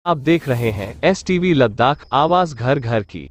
आप देख रहे हैं STV लद्दाख, आवाज घर घर की।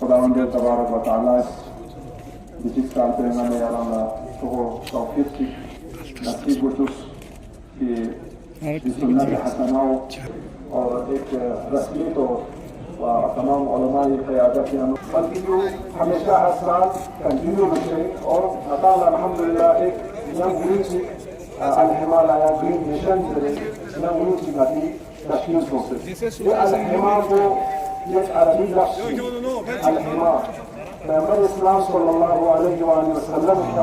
खुदावंद तबारक व तआला बिजिक साल तेरंगा में याराना तो तौफीक की नसीब बुतुस की सुन्नत हसनाओं और एक रस्मी तो तमाम उलमा ये क़यादत की कंटिन्यू हमेशा हर साल कंटिन्यू बचे और अल्लाह अल्हम्दुलिल्लाह एक नमूनी की अल-हिमालया ग्रीन मिशन से नमूनी की गति तशकील हो सके ये अल-हिमा को ये अरबी लफ्ज़ अल-हिमा पैगंबर इस्लाम सल्लल्लाहु अलैहि वसल्लम का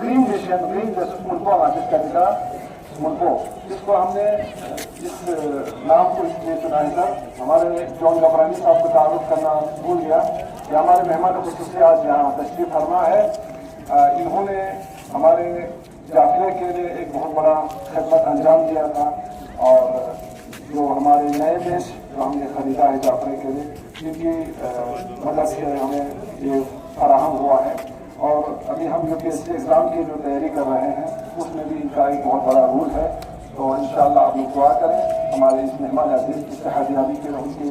ग्रीन मिशन ग्रीन जैसे मुल्कों हासिल करने मुल्कों जिसको हमने इस नाम को इसलिए चुना है सर हमारे जॉन गबरानी साहब को तारुफ करना भूल गया कि हमारे मेहमान खुसूसी आज यहाँ तशरीफ फरमा है। इन्होंने हमारे काफिले के लिए एक बहुत बड़ा खिदमत अंजाम दिया था और जो हमारे नए देश जो हमने खरीदा है जाफरे के लिए जिनकी मदद से हमें ये फराहम हुआ है और अभी हम UPSC एग्ज़ाम की जो तैयारी कर रहे हैं उसमें भी इनका एक बहुत बड़ा रोल है। तो इंशाअल्लाह आप लोग दुआ करें हमारे इस मेहमान अज़ीज़ की सेहतयाबी के उनकी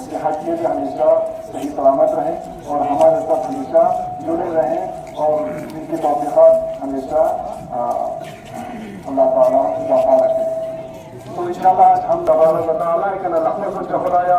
सेहत में भी हमेशा सही सलामत रहें और हमारे साथ हमेशा जुड़े रहें और इनकी तौफ़ीक़ात हमेशा अल्लाह ताला बरक़रार रखें। तो इंशाअल्लाह आज हम तबारक व तआला के लफ्ज़ को जबराया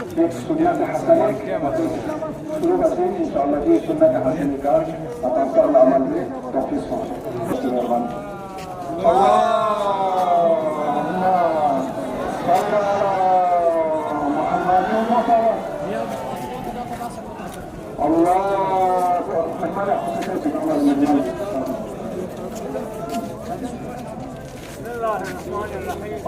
एक सुन्नत हसने शुरू करते हैं इंशाअल्लाह ये सुन्नत हसने का अता अमल में तौफीक हो मेहरबानी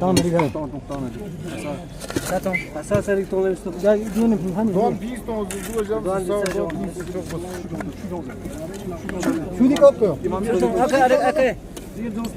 Tamam hadi gel. Tamam. Zaten asansörü tolar üstü. Ya diyorum hani. Doğan biz de olacağım. Şu dik atıyor. Akay. Ne?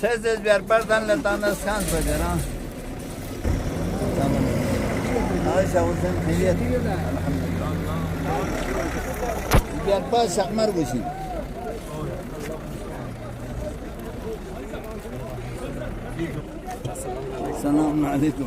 Ses berberden letana sen söyle ha. Tamam. Ayşe olsun hayır. Berber sakmar guşin. Selamun aleyküm.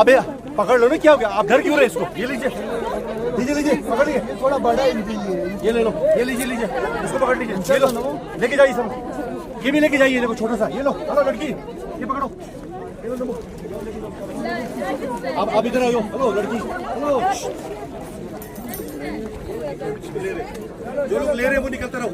अबे पकड़ लो ना क्या हो गया आप घर क्यों रहे इसको ये लीजिए लीजिए पकड़िए थोड़ा बड़ा है ये ले लो ये लीजिए इसको पकड़ लीजिए ये लो लेके जाइए सब ये भी लेके जाइए देखो छोटा सा ये लो हेलो लड़की ये पकड़ो आप इधर आओ हेलो लड़की हेलो जो लोग ले रहे हैं वो निकलते रहो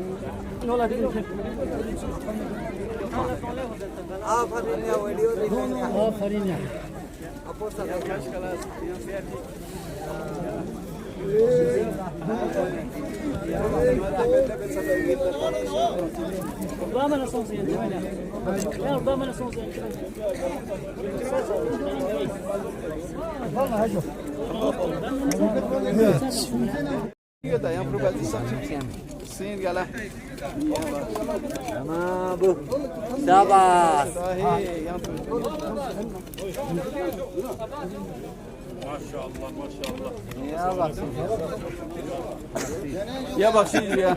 Sim, galera. Tamam bu. Sabah. Maşallah maşallah. Ya bak. Ya bak şimdi ya.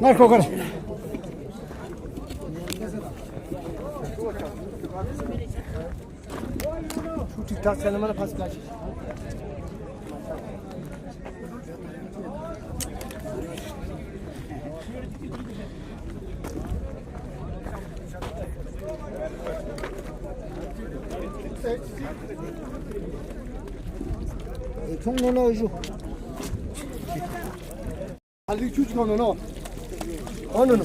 Narko kare Şu TikTok sen bana pas kaç 총로나 오주 알리 추치거는 어느는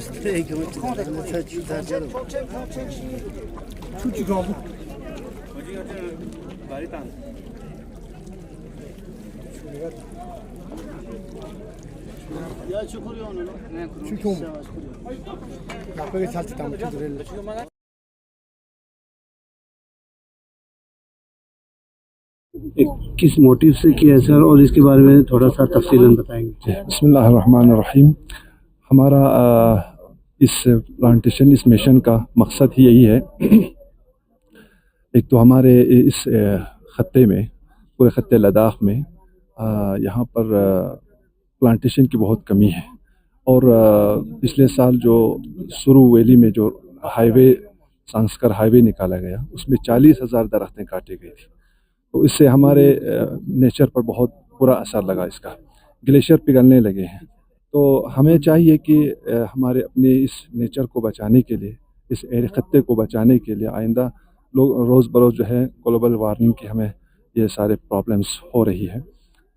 추치거 Ya çukur yonu. Ne kuru? 추총 나쁘게 잘 짓다 못해 किस मोटिव से किया है सर, और इसके बारे में थोड़ा सा तफसीलन बताएंगे? बिस्मिल्लाहिर्रहमानिर्रहीम। हमारा इस प्लांटेशन, इस मिशन का मकसद ही यही है। एक तो हमारे इस ख़त्ते में, पूरे ख़त्ते लद्दाख में यहाँ पर प्लांटेशन की बहुत कमी है। और पिछले साल जो सुरू वैली में जो हाईवे, सांस्कर हाईवे निकाला गया, उसमें 40,000 दरख्तें काटी गई थी। तो इससे हमारे नेचर पर बहुत बुरा असर लगा। इसका ग्लेशियर पिघलने लगे हैं। तो हमें चाहिए कि हमारे अपने इस नेचर को बचाने के लिए, इस खत्ते को बचाने के लिए, आइंदा लोग रोज़ बरोज़ जो है ग्लोबल वार्मिंग की हमें ये सारे प्रॉब्लम्स हो रही है।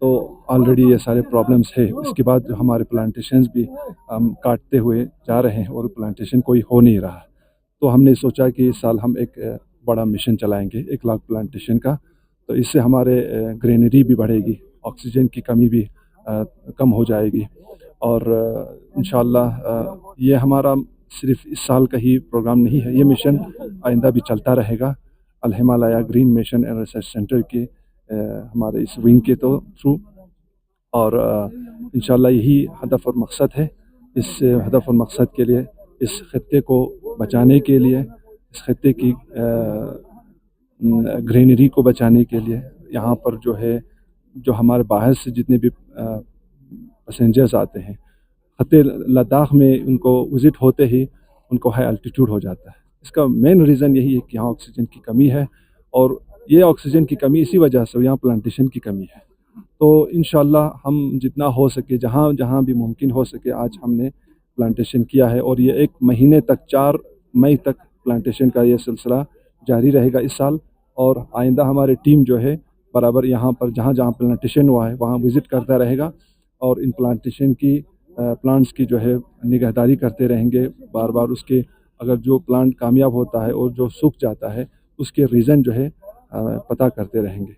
तो ऑलरेडी ये सारे प्रॉब्लम्स है। इसके बाद जो हमारे प्लांटेशंस भी हम काटते हुए जा रहे हैं और प्लांटेशन कोई हो नहीं रहा। तो हमने सोचा कि इस साल हम एक बड़ा मिशन चलाएंगे 1 लाख प्लांटेशन का। तो इससे हमारे ग्रीनरी भी बढ़ेगी, ऑक्सीजन की कमी भी कम हो जाएगी। और इंशाअल्लाह ये हमारा सिर्फ इस साल का ही प्रोग्राम नहीं है, ये मिशन आइंदा भी चलता रहेगा। Al Himalaya green mission and research centre के हमारे इस विंग के थ्रू। और इंशाअल्लाह यही हदफ और मकसद है। इस हदफ और मकसद के लिए, इस खत्ते को बचाने के लिए, इस खत्ते की ग्रीनरी को बचाने के लिए, यहाँ पर जो है, जो हमारे बाहर से जितने भी पैसेंजर्स आते हैं खत्ते लद्दाख में, उनको विज़िट होते ही उनको हाई अल्टीट्यूड हो जाता है। इसका मेन रीज़न यही है कि यहाँ ऑक्सीजन की कमी है। और ये ऑक्सीजन की कमी इसी वजह से यहाँ प्लांटेशन की कमी है। तो इंशाअल्लाह हम जितना हो सके, जहाँ जहाँ भी मुमकिन हो सके, आज हमने प्लांटेशन किया है। और ये 1 महीने तक, 4 मई तक प्लांटेशन का ये सिलसिला जारी रहेगा इस साल। और आइंदा हमारी टीम जो है बराबर यहाँ पर जहाँ जहाँ प्लांटेशन हुआ है वहाँ विज़िट करता रहेगा। और इन प्लांटेशन की प्लांट्स की जो है निगहदारी करते रहेंगे बार बार। उसके अगर जो प्लांट कामयाब होता है और जो सूख जाता है, उसके रीज़न जो है पता करते रहेंगे।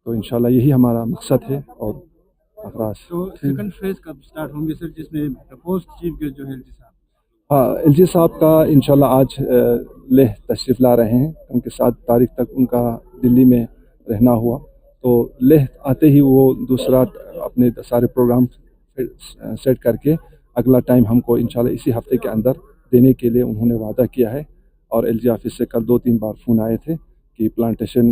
तो इंशाल्लाह यही हमारा मकसद है। और अखरास तो सेकंड फेज कब स्टार्ट होंगे सर, जिसमें प्रपोज्ड चीफ गेस्ट जो है एलजी साहब? हाँ, एलजी साहब का इंशाल्लाह आज लेह तशरीफ़ ला रहे हैं, क्योंकि 7 तारीख तक उनका दिल्ली में रहना हुआ। तो लेह आते ही वो दूसरा अपने सारे प्रोग्राम सेट करके अगला टाइम हमको इंशाल्लाह इसी हफ्ते के अंदर देने के लिए उन्होंने वादा किया है। और एलजी ऑफिस से कल 2-3 बार फ़ोन आए थे कि प्लांटेशन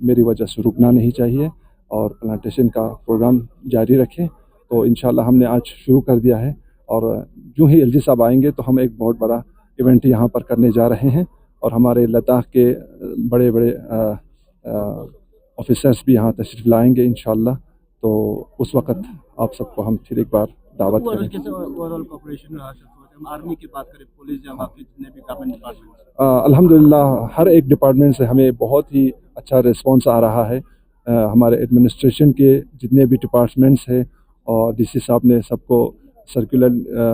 मेरी वजह से रुकना नहीं चाहिए और प्लांटेशन का प्रोग्राम जारी रखें। तो इंशाल्लाह हमने आज शुरू कर दिया है। और जो ही एलजी साहब आएंगे तो हम एक बहुत बड़ा इवेंट यहाँ पर करने जा रहे हैं। और हमारे लद्दाख के बड़े बड़े ऑफिसर्स भी यहाँ तशरीफ़ लाएंगे इंशाल्लाह। तो उस वक़्त आप सबको हम फिर एक बार दावत करेंगे। ओवरऑल कोऑपरेशन रहा सर, हम आर्मी की बात करें, पुलिस या बाकी जितने भी गवर्नमेंट डिपार्टमेंट? अल्हम्दुलिल्लाह हर एक डिपार्टमेंट से हमें बहुत ही अच्छा रिस्पांस आ रहा है। हमारे एडमिनिस्ट्रेशन के जितने भी डिपार्टमेंट्स हैं और डीसी साहब ने सबको सर्कुलर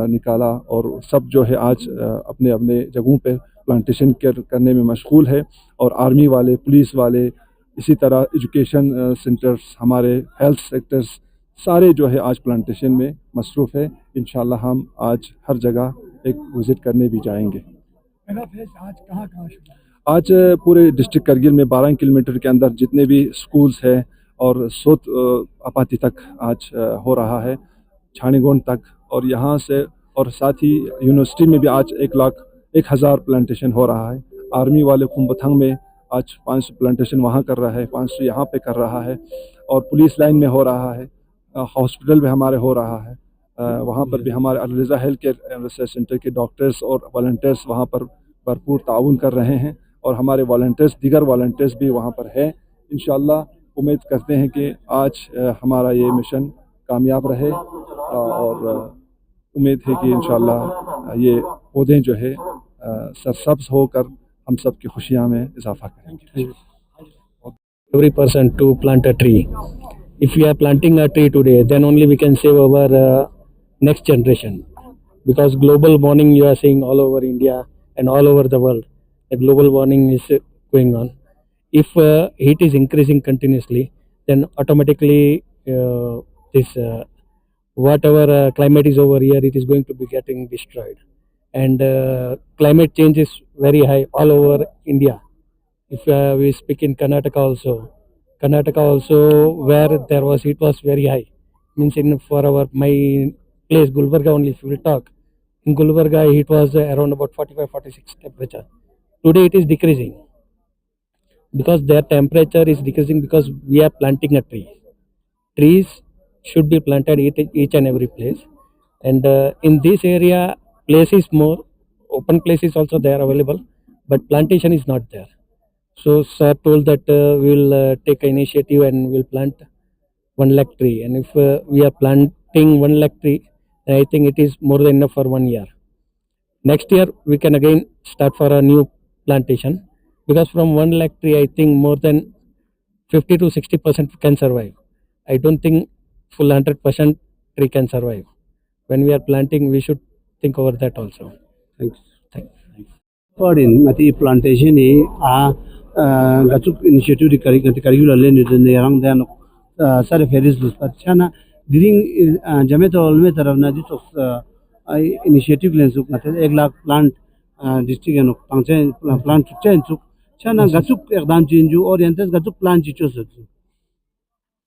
निकाला और सब जो है आज अपने अपने जगहों पे प्लांटेशन करने में मशगूल है। और आर्मी वाले, पुलिस वाले, इसी तरह एजुकेशन सेंटर्स, हमारे हेल्थ सेक्टर्स, सारे जो है आज प्लांटेशन में मसरूफ़ है। इंशाल्लाह हम आज हर जगह एक विज़िट करने भी जाएंगे। पहला फेज आज कहाँ शुरू? आज पूरे डिस्ट्रिक्ट करगिल में 12 किलोमीटर के अंदर जितने भी स्कूल्स हैं और सोत अपाती तक आज हो रहा है, छानीगोंड तक। और यहाँ से और साथ ही यूनिवर्सिटी में भी आज 1,01,000 प्लांटेशन हो रहा है। आर्मी वाले खुम्बथंग में आज 500 प्लांटेशन वहाँ कर रहा है, 500 यहाँ पे कर रहा है। और पुलिस लाइन में हो रहा है, हॉस्पिटल में हमारे हो रहा है। वहाँ पर भी हमारे अल रज़ा हेल्थ केयर रिसर्च सेंटर के डॉक्टर्स और वॉलंटियर्स वहाँ पर भरपूर ताउन कर रहे हैं। और हमारे वॉलंटियर्स, दीगर वॉलंटियर्स भी वहाँ पर हैं। इंशाअल्लाह उम्मीद करते हैं कि आज हमारा ये मिशन कामयाब रहे। और उम्मीद है कि इंशाअल्लाह ये पौधे जो है सरसब्ज होकर हम सब की खुशियाँ में इजाफा करेंगे। Every person to plant a tree. If we are planting a tree today, then only we can save our next generation. Because global warming, you are seeing all over India and all over the world, the global warming is going on. If heat is increasing continuously, then automatically this whatever climate is over here, it is going to be getting destroyed. And climate change is very high all over India. If we speak in Karnataka also, Karnataka also, where there was heat was very high. Means in for our my place Gulbarga only, if we will talk, in Gulbarga heat was around about 45-46 temperature. Today it is decreasing because their temperature is decreasing because we are planting a tree. Trees should be planted each and every place, and in this area place is more, open places also they are available, but plantation is not there. So sir told that we'll take initiative and we'll plant 1 lakh tree, and if we are planting 1 lakh tree, then I think it is more than enough for 1 year. Next year we can again start for a new plantation, because from 1 lakh tree I think more than 50 to 60% can survive. I don't think full 100% tree can survive. When we are planting, we should think over that also. Thanks. Pardon, mati plantation ni gachuk initiative di curricular le ni yang dan sare feris lus chana during jamet olme taraf na dis initiative len suk mate 1 lakh plant district no pangchen plant chen suk chana gachuk ekdam chinju oriented gachuk plant chicho suk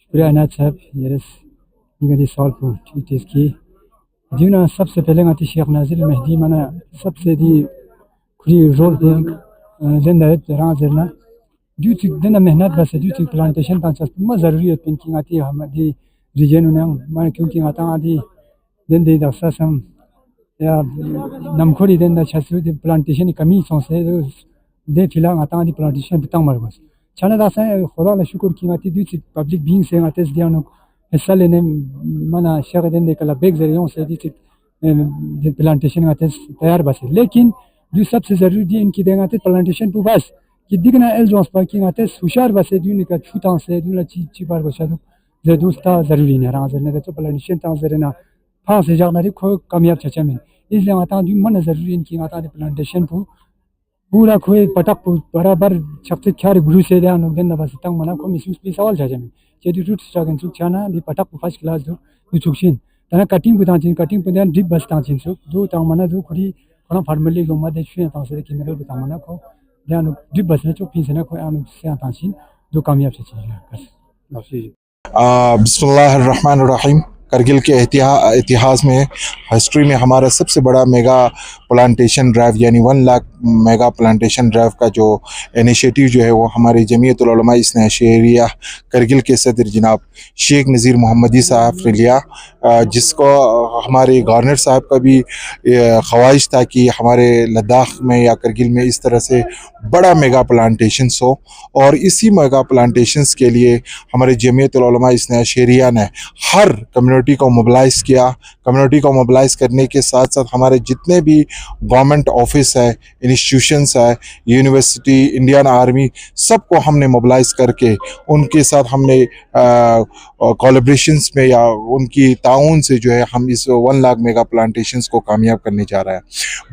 शुक्रिया अनाज साहब ये निगदी solve ठीक है इसकी जीवना सबसे पहले आती शेख नाजिर मेहदी मना सबसे दी खुली रोल दिन दे तरह जरना ड्यूटी दिन मेहनत बस ड्यूटी प्लांटेशन का चस्प म जरूरी है पिन की आती हमारी रीजन उन्हें मान क्योंकि आता आदि दिन दे दसा सम या नमखोरी दिन द छसु दी प्लांटेशन की कमी सोचे दे फिलहाल आता आदि प्लांटेशन बितांग मरबस छाना दासा खुदा ला शुक्र की आती ड्यूटी पब्लिक बीइंग से आते दिया नो हिस्सा लेने मना शेख दिन दे कला बेग जरियों से दी प्लांटेशन आते तैयार बस, लेकिन जो सबसे जरूरी दी इनकी देंगे प्लांटेशन तो बस कि दिखना एल जोस पार्किंग आते हुशार बस दूनी का छूता से दूला ची बार बसा दो जे दोस्ता जरूरी नहीं रहा जरने तो प्लांटेशन ता जरना फांस जाना दी खो कामयाब चचा में इसलिए आता जो मन जरूरी इनकी आता प्लांटेशन को पूरा खोए पटक बराबर सबसे ख्यार गुरु से ध्यान दिन बस तंग मना को मिसयूज पे सवाल चाचा में jadi root stragan suk chana di patak first class do sukshin tana cutting butan chin cutting pe dan drip bas tang chin suk do tang mana do khuri khona farmally go ma de shwe tang se kimero butan mana ko dan drip bas ne chok pin se na ko anu se tang chin do kamyab se chin bas nafsi बिस्मिल्लाहिर्रहमानिर्रहीम। करगिल के इतिहास में history में हमारा सबसे बड़ा mega plantation drive यानी 1 lakh mega plantation drive का जो इनिशिएटिव जो है वो हमारे जमीयतुल उलमा इस्ना शहरिया करगिल के सदर जनाब शेख नज़ीर मोहम्मदी साहब ने लिया, जिसको हमारे गवर्नर साहब का भी ख्वाहिश था कि हमारे लद्दाख में या करगिल में इस तरह से बड़ा मेगा प्लांटेशंस हो, और इसी मेगा प्लांटेशंस के लिए हमारे जमीयतुल उलमा इस्ना शहरिया ने हर कम्युनिटी को मोबिलाइज़ किया। कम्युनिटी को मोबिलाइज़ करने के साथ साथ हमारे जितने भी गवर्नमेंट ऑफिस है, इंस्टीट्यूशंस है, यूनिवर्सिटी, इंडियन आर्मी, सबको हमने मोबिलाइज़ करके उनके साथ हमने कोलैबोरेशंस में या उनकी ताउन से जो है हम इस 1 लाख मेगा प्लांटेशंस को कामयाब करने जा रहा है।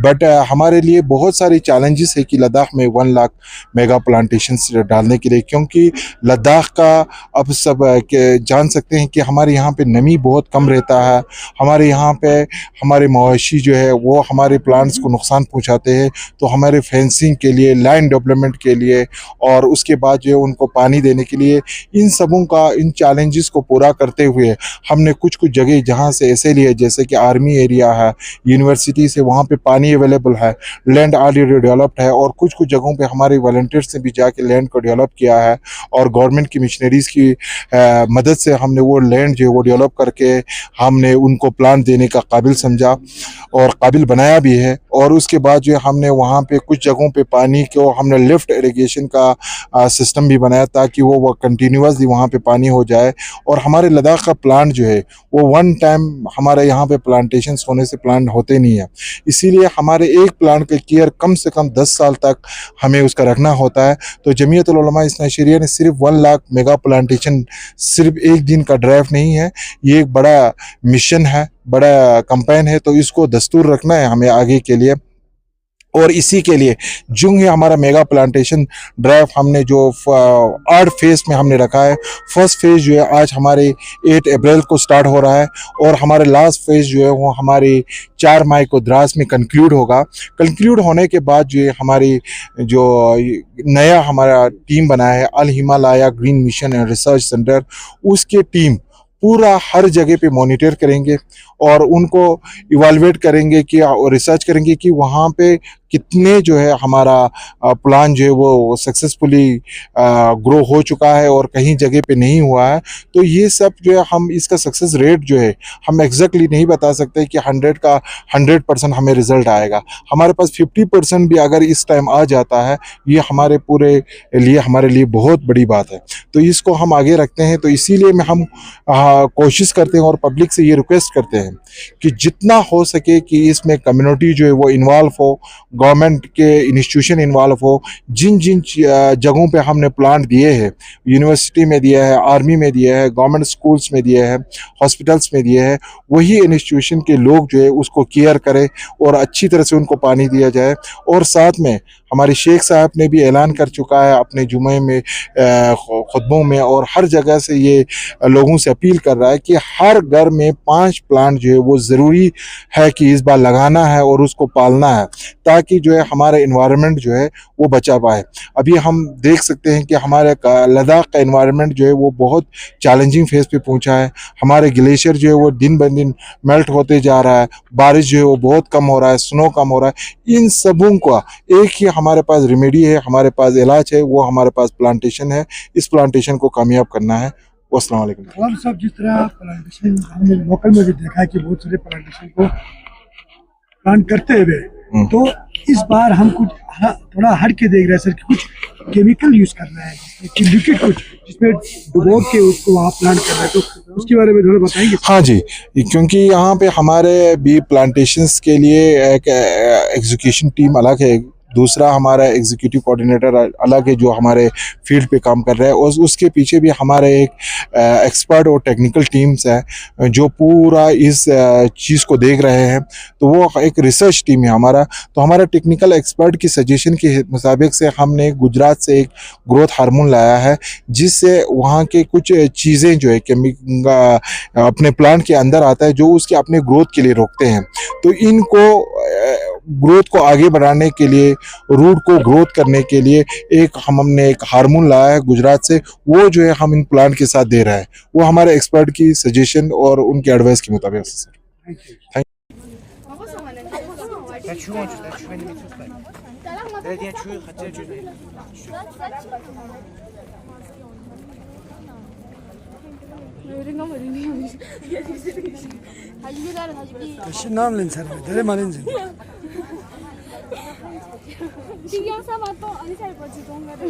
बट हमारे लिए बहुत सारी चैलेंजेस है कि लद्दाख में 1 लाख मेगा प्लांटेशंस डालने के लिए, क्योंकि लद्दाख का अब सब जान सकते हैं कि हमारे यहाँ पे नमी बहुत कम रहता है। हमारे यहाँ पे हमारे मवेशी जो है वो हमारे प्लांट्स को नुकसान पहुँचाते हैं, तो हमारे फेंसिंग के लिए, लैंड डेवलपमेंट के लिए और उसके बाद जो है उनको पानी देने के लिए, इन सबों का, इन चैलेंजेस को पूरा करते हुए हमने कुछ जगह जहाँ से ऐसे लिए जैसे कि आर्मी एरिया है, यूनिवर्सिटी से वहाँ पे पानी अवेलेबल है, लैंड ऑलरेडी डेवलप्ड है, और कुछ जगहों पे हमारे वॉलंटियर्स ने भी जाके लैंड को डेवलप किया है, और गवर्नमेंट की मिशनरीज़ की मदद से हमने वो लैंड जो है वो डेवलप करके हमने उनको प्लांट देने का काबिल समझा और काबिल बनाया भी है। और उसके बाद जो है हमने वहाँ पे कुछ जगहों पे पानी को हमने लिफ्ट इरिगेशन का सिस्टम भी बनाया ताकि वो कंटिन्यूसली वहाँ पे पानी हो जाए। और हमारे लद्दाख का प्लांट जो है वो वन टाइम हमारे यहाँ पे प्लांटेशन होने से प्लांट होते नहीं है, इसीलिए हमारे एक प्लांट का केयर कम से कम 10 साल तक हमें उसका रखना होता है। तो जमीयतुल उलमा इस्ना शहरिया ने सिर्फ 1 लाख मेगा प्लांटेशन सिर्फ एक दिन का ड्राइव नहीं है, ये एक बड़ा मिशन है, बड़ा कैंपेन है, तो इसको दस्तूर रखना है हमें आगे के लिए। और इसी के लिए जो है हमारा मेगा प्लांटेशन ड्राइव हमने जो 8 फेज़ में हमने रखा है। फर्स्ट फेज़ जो है आज हमारे 8 अप्रैल को स्टार्ट हो रहा है और हमारे लास्ट फेज़ जो है वो हमारे 4 मई को द्रास में कंक्लूड होगा। कंक्लूड होने के बाद जो है हमारी जो नया हमारा टीम बनाया है Al Himalaya green mission and research centre, उसके टीम पूरा हर जगह पे मॉनिटर करेंगे और उनको इवाल्वेट करेंगे कि रिसर्च करेंगे कि वहाँ पे कितने जो है हमारा प्लान जो है वो सक्सेसफुली ग्रो हो चुका है और कहीं जगह पे नहीं हुआ है। तो ये सब जो है हम इसका सक्सेस रेट जो है हम एग्जैक्टली नहीं बता सकते कि 100 का 100% हमें रिजल्ट आएगा। हमारे पास 50% भी अगर इस टाइम आ जाता है ये हमारे पूरे लिए हमारे लिए बहुत बड़ी बात है। तो इसको हम आगे रखते हैं। तो इसीलिए में हम कोशिश करते हैं और पब्लिक से ये रिक्वेस्ट करते हैं कि जितना हो सके कि इसमें कम्युनिटी जो है वो इन्वॉल्व हो, गवर्नमेंट के इंस्टीट्यूशन इन्वॉल्व हो। जिन जिन जगहों पे हमने प्लांट दिए हैं, यूनिवर्सिटी में दिया है, आर्मी में दिया है, गवर्नमेंट स्कूल्स में दिए हैं, हॉस्पिटल्स में दिए हैं, वही इंस्टीट्यूशन के लोग जो है उसको केयर करें और अच्छी तरह से उनको पानी दिया जाए। और साथ में हमारे शेख साहब ने भी ऐलान कर चुका है अपने जुमे में खुतबों में और हर जगह से ये लोगों से अपील कर रहा है कि हर घर में 5 प्लांट जो है वो ज़रूरी है कि इस बार लगाना है और उसको पालना है, ताकि जो है हमारा एनवायरनमेंट जो है वो बचा पाए। अभी हम देख सकते हैं कि हमारे लद्दाख का एनवायरनमेंट जो है वो बहुत चैलेंजिंग फेज पे पहुंचा है। हमारे ग्लेशियर जो है वो दिन ब दिन मेल्ट होते जा रहा है, बारिश जो है वो बहुत कम हो रहा है, स्नो कम हो रहा है। इन सबों का एक ही हमारे पास रेमेडी है, हमारे पास इलाज है, वो हमारे पास प्लांटेशन है। इस प्लांटेशन को कामयाब करना है। अस्सलाम वालेकुम। और सब जिस तरह प्लांटेशन हमने लोकल में भी देखा है कि बहुत सारे प्लांटेशन को प्लांट करते हुए, तो इस बार हम कुछ थोड़ा हट के देख रहे हैं सर कि कुछ केमिकल यूज करना है, कि लिक्विड कुछ जिसमें डुबो के उसको वहाँ प्लांट करना है, तो उसके बारे में थोड़ा बताएंगे? हाँ जी, क्योंकि यहाँ पे हमारे भी प्लांटेशंस के लिए एक एग्जीक्यूशन टीम अलग है, दूसरा हमारा एग्जीक्यूटिव कोऑर्डिनेटर अलग है जो हमारे फील्ड पे काम कर रहा है, और उसके पीछे भी हमारे एक एक्सपर्ट और टेक्निकल टीम्स है जो पूरा इस चीज़ को देख रहे हैं। तो वो एक रिसर्च टीम है हमारा। तो हमारा टेक्निकल एक्सपर्ट की सजेशन के मुताबिक से हमने गुजरात से एक ग्रोथ हार्मोन लाया है, जिससे वहाँ के कुछ चीज़ें जो है अपने प्लांट के अंदर आता है जो उसके अपने ग्रोथ के लिए रोकते हैं। तो इनको ग्रोथ को आगे बढ़ाने के लिए, रूट को ग्रोथ करने के लिए हमने एक हार्मोन लाया है गुजरात से, वो जो है हम इन प्लांट के साथ दे रहे हैं। वो हमारे एक्सपर्ट की सजेशन और उनके एडवाइस के मुताबिक सर। थैंक नाम लें सर, धरे मालें सर। 신경 써봐도 안 살거지 동가를.